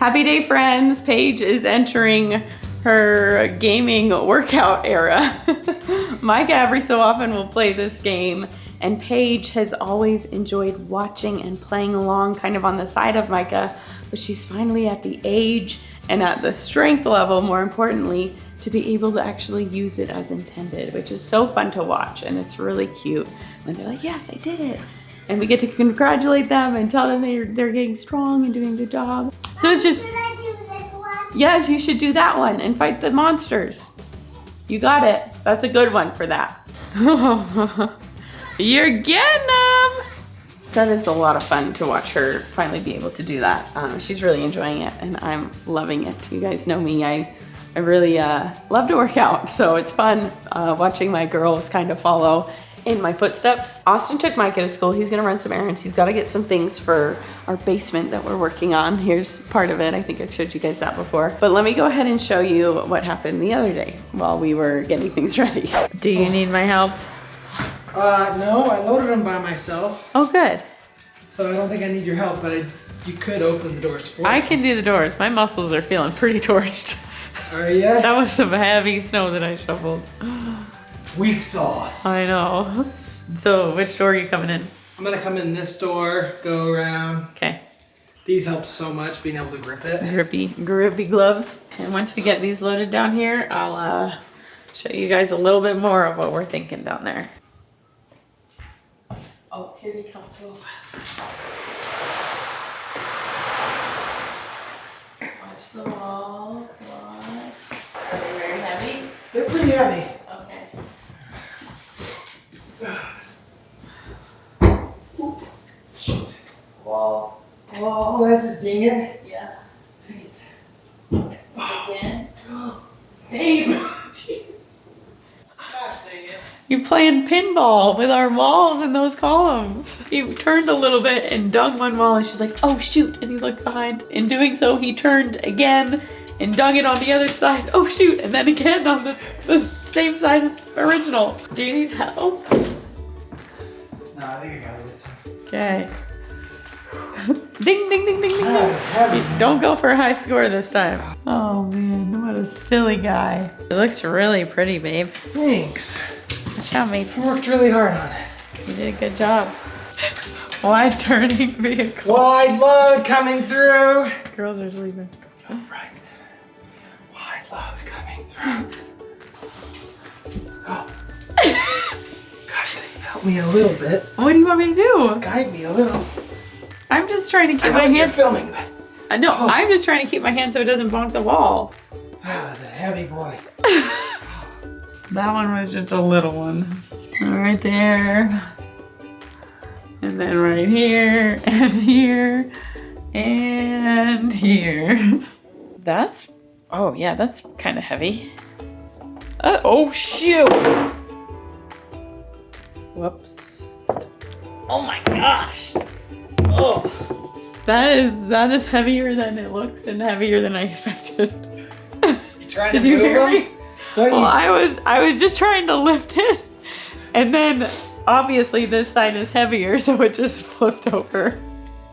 Happy day, friends. Paige is entering her gaming workout era. Micah every so often will play this game, and Paige has always enjoyed watching and playing along kind of on the side of Micah, but she's finally at the age and at the strength level, more importantly, to be able to actually use it as intended, which is so fun to watch, and it's really cute when they're like, yes, I did it. And we get to congratulate them and tell them they're getting strong and doing a good job. So it's just, yes, you should do that one and fight the monsters. You got it. That's a good one for that. You're getting them. That is a lot of fun to watch her finally be able to do that. She's really enjoying it, and I'm loving it. You guys know me. I really love to work out, so it's fun watching my girls kind of follow in my footsteps. Austin took Micah to school. He's gonna run some errands. He's gotta get some things for our basement that we're working on. Here's part of it. I think I've showed you guys that before. But let me go ahead and show you what happened the other day while we were getting things ready. Do you need my help? No, I loaded them by myself. Oh, good. So I don't think I need your help, but you could open the doors for me. I can do the doors. My muscles are feeling pretty torched. Are ya? That was some heavy snow that I shoveled. Weak sauce. I know. So which door are you coming in? I'm gonna come in this door, go around. Okay. These help so much, being able to grip it. Grippy gloves. And once we get these loaded down here, I'll show you guys a little bit more of what we're thinking down there. Oh, here he comes. Watch the walls. Are they very heavy? They're pretty heavy. Okay. Shoot. Wall. Did I just ding it? Yeah. Again. Babe. Jeez. Gosh dang it. You're playing pinball with our walls and those columns. He turned a little bit and dug one wall, and she's like, oh shoot, and he looked behind. In doing so, he turned again and dug it on the other side. Oh shoot, and then again on the same side as original. Do you need help? No, I think I got it this time. Okay. Ding, ding, ding, ding, ding. That was heavy. Don't go for a high score this time. Oh man, what a silly guy. It looks really pretty, babe. Thanks. Watch out, mates. I worked really hard on it. You did a good job. Wide turning vehicle. Wide load coming through. Girls are sleeping. All right. Wide load coming through. Oh. Gosh, dang, help me a little bit. What do you want me to do? Guide me a little. I'm just trying to keep I my know you're hand. filming, but No, Oh. I'm just trying to keep my hand so it doesn't bonk the wall. that was a heavy boy. That one was just a little one. Right there. And then right here, and here, and here. That's, oh yeah, that's kind of heavy. Oh shoot! Whoops. Oh my gosh! Oh, that is heavier than it looks and heavier than I expected. You trying Did to you move hear them? me? Well, I was just trying to lift it, and then obviously this side is heavier, so it just flipped over.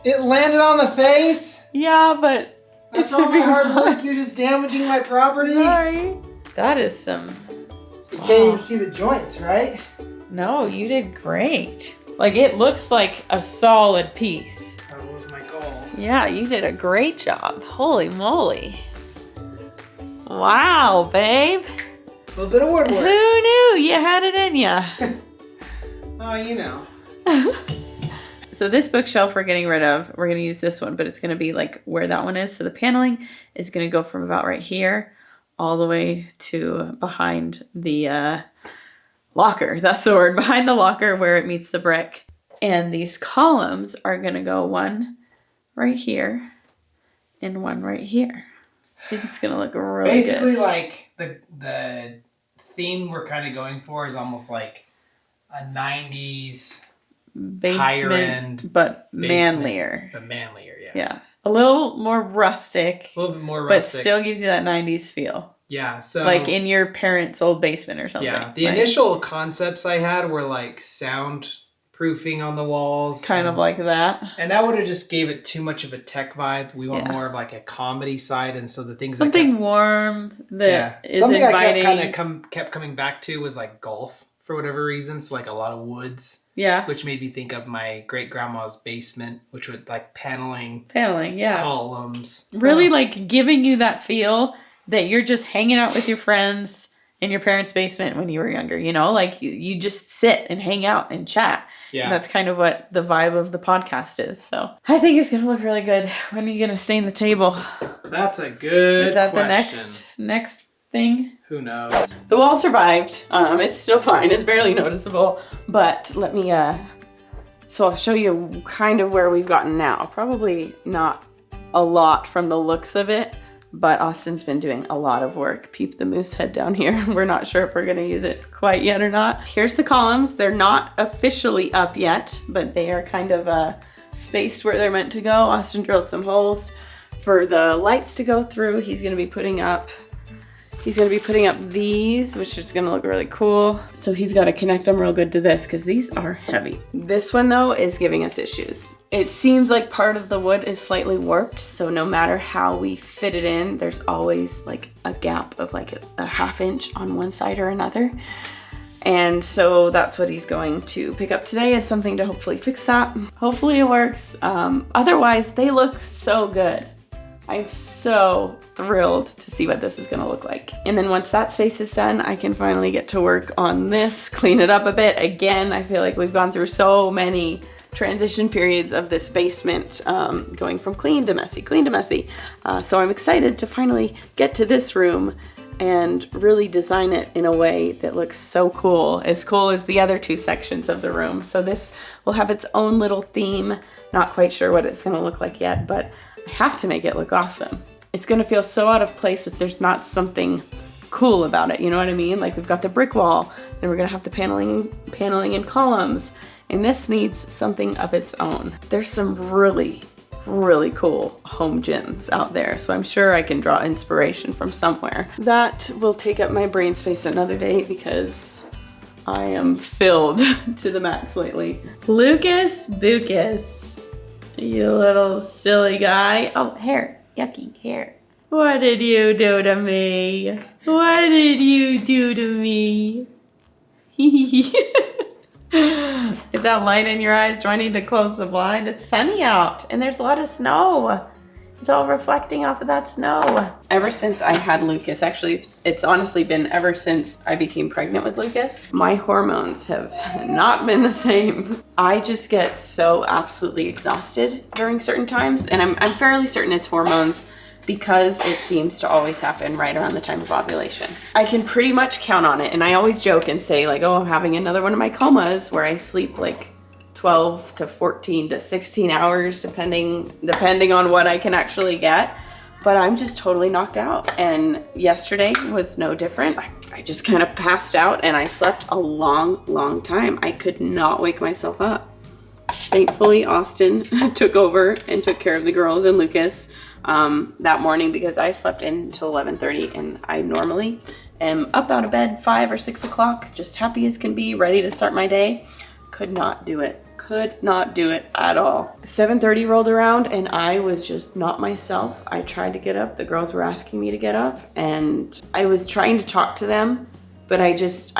It landed on the face? Yeah, but That's it should all be my hard work. fine. You're just damaging my property. Sorry. That is some. You can't even see the joints, right? No, you did great. Like, it looks like a solid piece. That was my goal. Yeah, you did a great job. Holy moly. Wow, babe. A little bit of Who woodwork. knew you had it in ya? Oh, you know. So this bookshelf we're getting rid of, we're going to use this one, but it's going to be like where that one is. So the paneling is going to go from about right here all the way to behind the locker. That's the word. Behind the locker where it meets the brick. And these columns are going to go one right here and one right here. I think it's going to look really Basically, good. like, the theme we're kind of going for is almost like a 90s Basement, higher end but basement, manlier. but manlier, yeah. Yeah. A little more rustic. A little bit more But rustic. still gives you that 90s feel. Yeah, so... Like in your parents' old basement or something. Yeah, the Like, initial concepts I had were like soundproof proofing on the walls. Kind of like that. And that would have just gave it too much of a tech vibe. We want more of like a comedy side, and so the things something warm that is something inviting. I kept coming back to was like golf for whatever reason. So like a lot of woods. Yeah. Which made me think of my great grandma's basement, which would like paneling, columns. Really like giving you that feel that you're just hanging out with your friends in your parents' basement when you were younger, you know? Like you just sit and hang out and chat. Yeah. And that's kind of what the vibe of the podcast is. So I think it's going to look really good. When are you going to stain the table? That's a good question. Is that the next thing? Who knows? The wall survived. It's still fine. It's barely noticeable. But let me, so I'll show you kind of where we've gotten now. Probably not a lot from the looks of it, but Austin's been doing a lot of work. Peep the moose head down here. We're not sure if we're gonna use it quite yet or not. Here's the columns. They're not officially up yet, but they are kind of spaced where they're meant to go. Austin drilled some holes for the lights to go through. He's gonna be putting up these, which is gonna look really cool. So he's gotta connect them real good to this because these are heavy. This one though is giving us issues. It seems like part of the wood is slightly warped, so no matter how we fit it in, there's always like a gap of like a half inch on one side or another. And so that's what he's going to pick up today, is something to hopefully fix that. Hopefully it works. Otherwise, they look so good. I'm so thrilled to see what this is gonna look like. And then once that space is done, I can finally get to work on this, clean it up a bit. Again, I feel like we've gone through so many transition periods of this basement, going from clean to messy, clean to messy. So I'm excited to finally get to this room and really design it in a way that looks so cool as the other two sections of the room. So this will have its own little theme. Not quite sure what it's gonna look like yet, but I have to make it look awesome. It's gonna feel so out of place if there's not something cool about it, you know what I mean? Like we've got the brick wall, then we're gonna have the paneling and columns, and this needs something of its own. There's some really, really cool home gyms out there, so I'm sure I can draw inspiration from somewhere. That will take up my brain space another day because I am filled to the max lately. Lucas Bucas. You little silly guy. Oh, hair. Yucky hair. What did you do to me? What did you do to me? Is that light in your eyes? Do I need to close the blind? It's sunny out and there's a lot of snow. It's all reflecting off of that snow. Ever since I had Lucas, actually it's honestly been ever since I became pregnant with Lucas, my hormones have not been the same. I just get so absolutely exhausted during certain times, and I'm fairly certain it's hormones because it seems to always happen right around the time of ovulation. I can pretty much count on it, and I always joke and say like, oh, I'm having another one of my comas where I sleep like 12 to 14 to 16 hours, depending on what I can actually get. But I'm just totally knocked out. And yesterday was no different. I just kind of passed out and I slept a long, long time. I could not wake myself up. Thankfully, Austin took over and took care of the girls and Lucas that morning because I slept in until 11:30, and I normally am up out of bed 5 or 6 o'clock, just happy as can be, ready to start my day. Could not do it. Could not do it at all. 7:30 rolled around and I was just not myself. I tried to get up. The girls were asking me to get up and I was trying to talk to them, but I just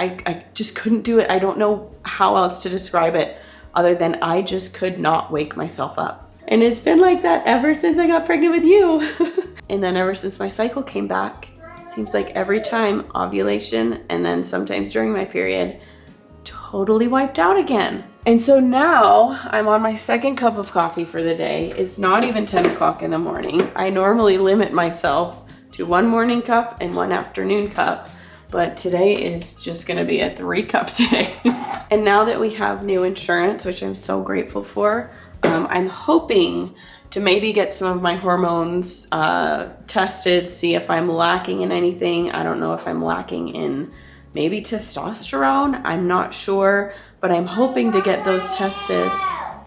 couldn't do it. I don't know how else to describe it other than I just could not wake myself up. And it's been like that ever since I got pregnant with you. And then ever since my cycle came back, it seems like every time ovulation and then sometimes during my period, totally wiped out again. And so now I'm on my second cup of coffee for the day. It's not even 10 o'clock in the morning. I normally limit myself to 1 morning cup and 1 afternoon cup, but today is just gonna be a 3-cup day. And now that we have new insurance, which I'm so grateful for, I'm hoping to maybe get some of my hormones tested, see if I'm lacking in anything. I don't know if I'm lacking in maybe testosterone, I'm not sure, but I'm hoping to get those tested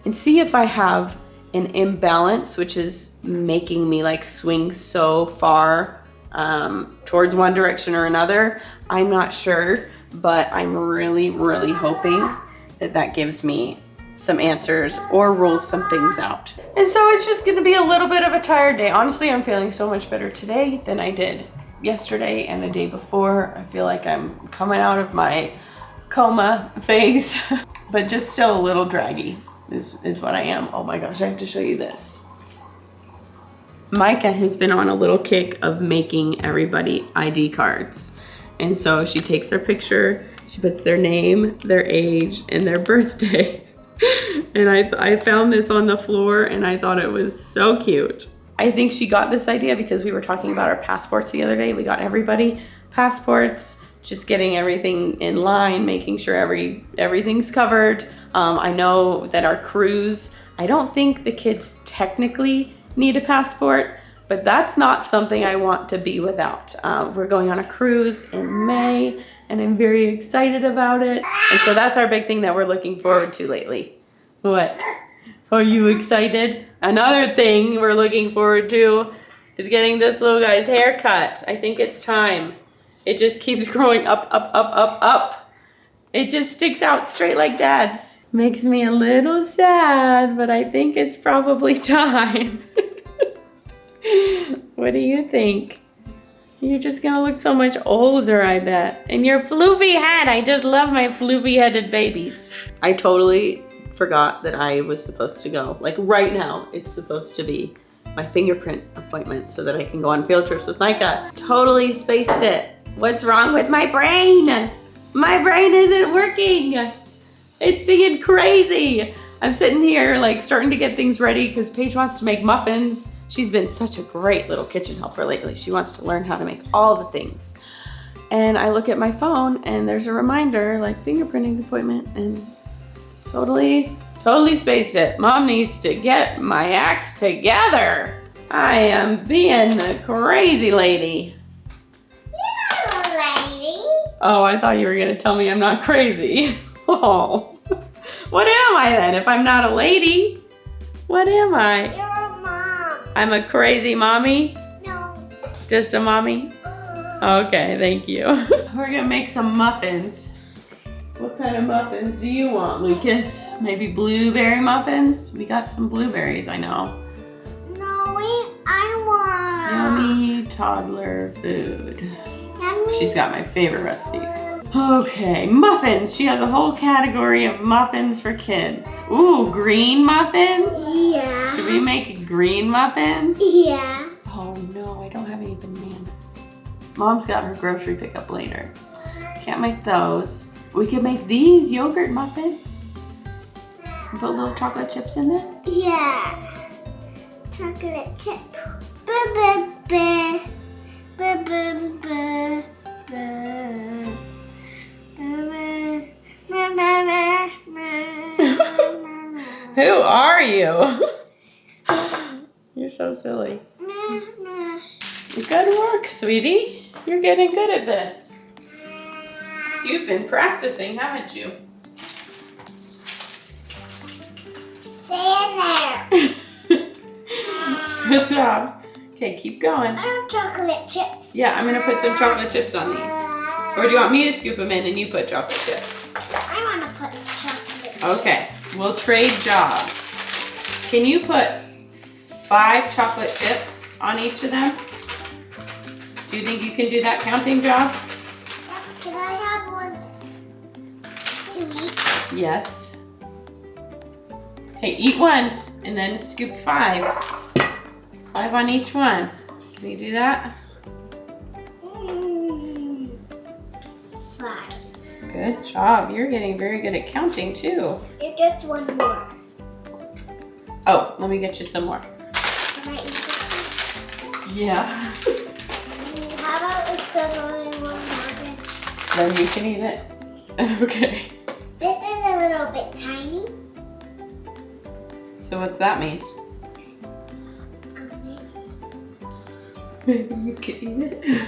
and see if I have an imbalance, which is making me like swing so far towards one direction or another. I'm not sure, but I'm really, really hoping that gives me some answers or rules some things out. And so it's just gonna be a little bit of a tired day. Honestly, I'm feeling so much better today than I did yesterday and the day before. I feel like I'm coming out of my coma phase, but just still a little draggy is what I am. Oh my gosh, I have to show you this. Micah has been on a little kick of making everybody ID cards. And so she takes their picture, she puts their name, their age, and their birthday. And I found this on the floor and I thought it was so cute. I think she got this idea because we were talking about our passports the other day. We got everybody passports, just getting everything in line, making sure everything's covered. I know that our cruise, I don't think the kids technically need a passport, but that's not something I want to be without. We're going on a cruise in May and I'm very excited about it. And so that's our big thing that we're looking forward to lately. What? Are you excited? Another thing we're looking forward to is getting this little guy's hair cut. I think it's time. It just keeps growing up, up, up, up, up. It just sticks out straight like Dad's. Makes me a little sad, but I think it's probably time. What do you think? You're just gonna look so much older, I bet. And your floofy head, I just love my floofy headed babies. I totally forgot that I was supposed to go. Like right now, it's supposed to be my fingerprint appointment so that I can go on field trips with Micah. Totally spaced it. What's wrong with my brain? My brain isn't working. It's being crazy. I'm sitting here like starting to get things ready because Paige wants to make muffins. She's been such a great little kitchen helper lately. She wants to learn how to make all the things. And I look at my phone and there's a reminder like fingerprinting appointment and totally spaced it. Mom needs to get my act together. I am being a crazy lady. You're not a lady. Oh, I thought you were gonna tell me I'm not crazy. Oh, what am I then if I'm not a lady? What am I? You're a mom. I'm a crazy mommy? No. Just a mommy? Okay, thank you. We're gonna make some muffins. What kind of muffins do you want, Lucas? Maybe blueberry muffins? We got some blueberries, I know. No, I want. Yummy toddler food. Yummy. She's got my favorite recipes. Okay, muffins. She has a whole category of muffins for kids. Ooh, green muffins? Yeah. Should we make green muffins? Yeah. Oh no, I don't have any bananas. Mom's got her grocery pickup later. Can't make those. We could make these yogurt muffins. Put little chocolate chips in there. Yeah. Chocolate chip. Ba-ba-ba. Ba-ba-ba. Who are you? You're so silly. Good work, sweetie. You're getting good at this. You've been practicing, haven't you? Stay in there. Good job. Okay, keep going. I have chocolate chips. Yeah, I'm gonna put some chocolate chips on these. Or do you want me to scoop them in and you put chocolate chips? I want to put chocolate chips. Okay, we'll trade jobs. Can you put 5 chocolate chips on each of them? Do you think you can do that counting job? Can I have one to eat? Yes. Hey, eat one and then scoop 5. 5 on each one. Can you do that? 5. Good job. You're getting very good at counting too. There's just one more. Oh, let me get you some more. Can I eat this? Yeah. How about if there's only one more? Then you can eat it. Okay. This is a little bit tiny. So what's that mean? Maybe you can eat it.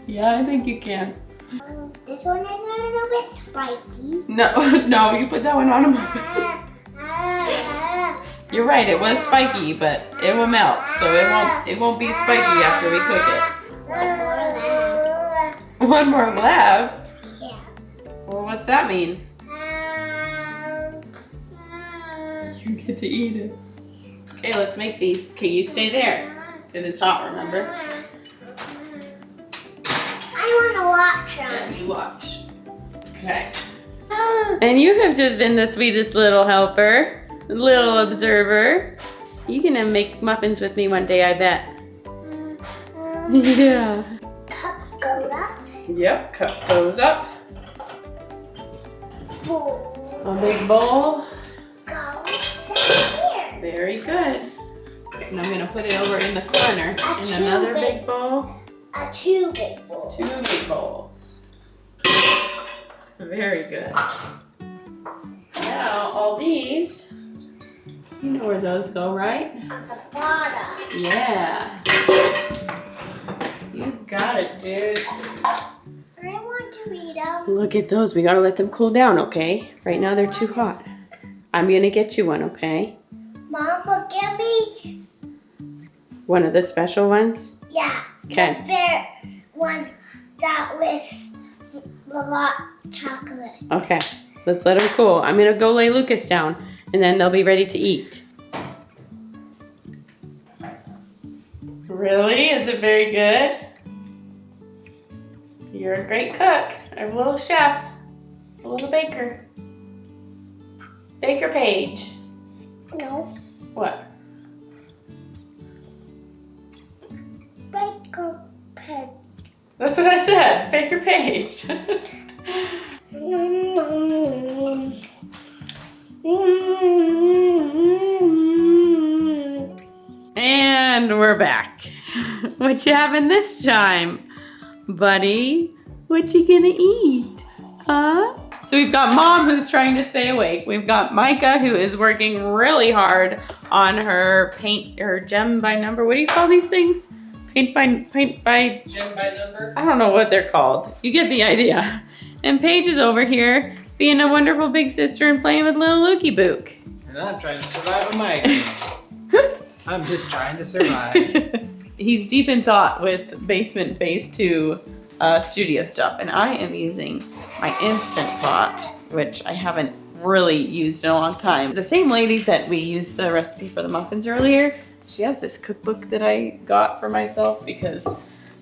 Yeah, I think you can. This one is a little bit spiky. No, you put that one on a muffin. You're right, it was spiky, but it will melt, so it won't be spiky after we cook it. One more left? Yeah. Well, what's that mean? You get to eat it. Okay, let's make these. Okay, you stay there. Because it's hot, remember? I want to watch Yeah, them. you watch. Okay. And you have just been the sweetest little helper, little observer. You can make muffins with me one day, I bet. Yeah. Cup goes up. Yep, cup goes up. Bowl A big bowl. goes down here. Very good. And I'm gonna put it over in the corner in another big bowl. Two big bowls. 2 big bowls. Very good. Now, all these, you know where those go, right? On the bottom. Yeah. You got it, dude. I want to eat them. Look at those. We gotta let them cool down, okay? Right now they're too hot. I'm gonna get you one, okay? Mama, give me. One of the special ones? Yeah. Okay. The fair one that with a lot of chocolate. Okay. Let's let them cool. I'm gonna go lay Lucas down and then they'll be ready to eat. Really? Is it very good? You're a great cook. I'm a little chef. A little baker. Baker Paige. No. What? Baker pig. That's what I said. Baker Paige. And we're back. What you having this time, buddy? What you gonna eat? Huh? So we've got Mom who's trying to stay awake. We've got Micah who is working really hard on her gem by number. What do you call these things? Paint by Gem by number. I don't know what they're called. You get the idea. And Paige is over here being a wonderful big sister and playing with little Lukey Book. And I'm trying to survive a mic. I'm just trying to survive. He's deep in thought with basement phase 2 studio stuff, and I am using my Instant Pot, which I haven't really used in a long time. The same lady that we used the recipe for the muffins earlier, she has this cookbook that I got for myself because,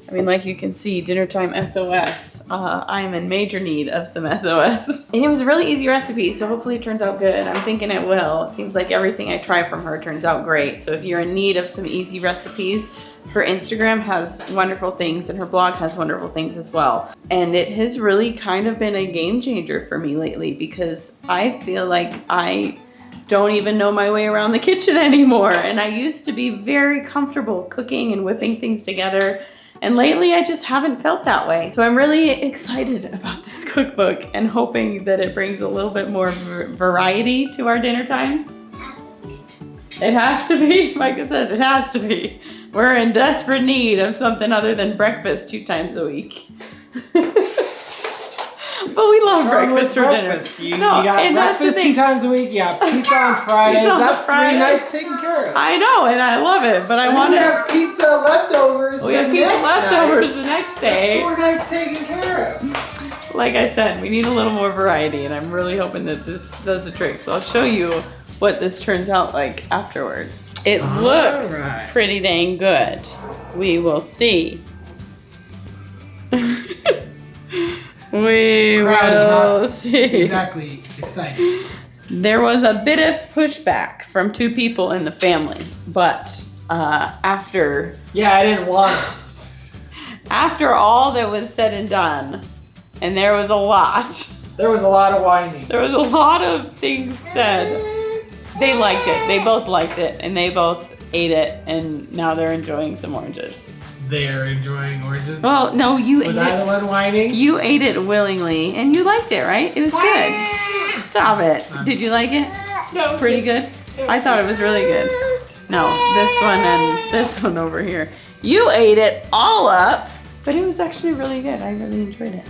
I mean, like you can see, dinner time SOS. I am in major need of some SOS. And it was a really easy recipe, so hopefully it turns out good. I'm thinking it will. It seems like everything I try from her turns out great. So if you're in need of some easy recipes, her Instagram has wonderful things and her blog has wonderful things as well. And it has really kind of been a game changer for me lately because I feel like I don't even know my way around the kitchen anymore. And I used to be very comfortable cooking and whipping things together. And lately I just haven't felt that way. So I'm really excited about this cookbook and hoping that it brings a little bit more variety to our dinner times. It has to be, Micah says, it has to be. We're in desperate need of something other than breakfast 2 times a week. But we love breakfast for breakfast. dinner. You got breakfast 2 times a week. You have pizza on Fridays. Pizza on That's Fridays. 3 nights taken care of. I know, and I love it, but I And want you to have pizza leftovers. We have the pizza next leftovers night. the next That's day. 4 nights taken care of. Like I said, we need a little more variety, and I'm really hoping that this does the trick. So I'll show you what this turns out like afterwards. It looks right. pretty dang good. We will see. We Crowd is will not see. Exactly excited. There was a bit of pushback from 2 people in the family, but after Yeah, I didn't want it. all that was said and done, and there was a lot. There was a lot of whining. There was a lot of things said. They liked it. They both liked it, and they both ate it, and now they're enjoying some oranges. They're enjoying oranges. Well, no, you Was ate I the it. one whining? You ate it willingly, and you liked it, right? It was good. Stop it. Did you like it? No. Pretty good? I thought it was really good. No, this one and this one over here. You ate it all up, but it was actually really good. I really enjoyed it.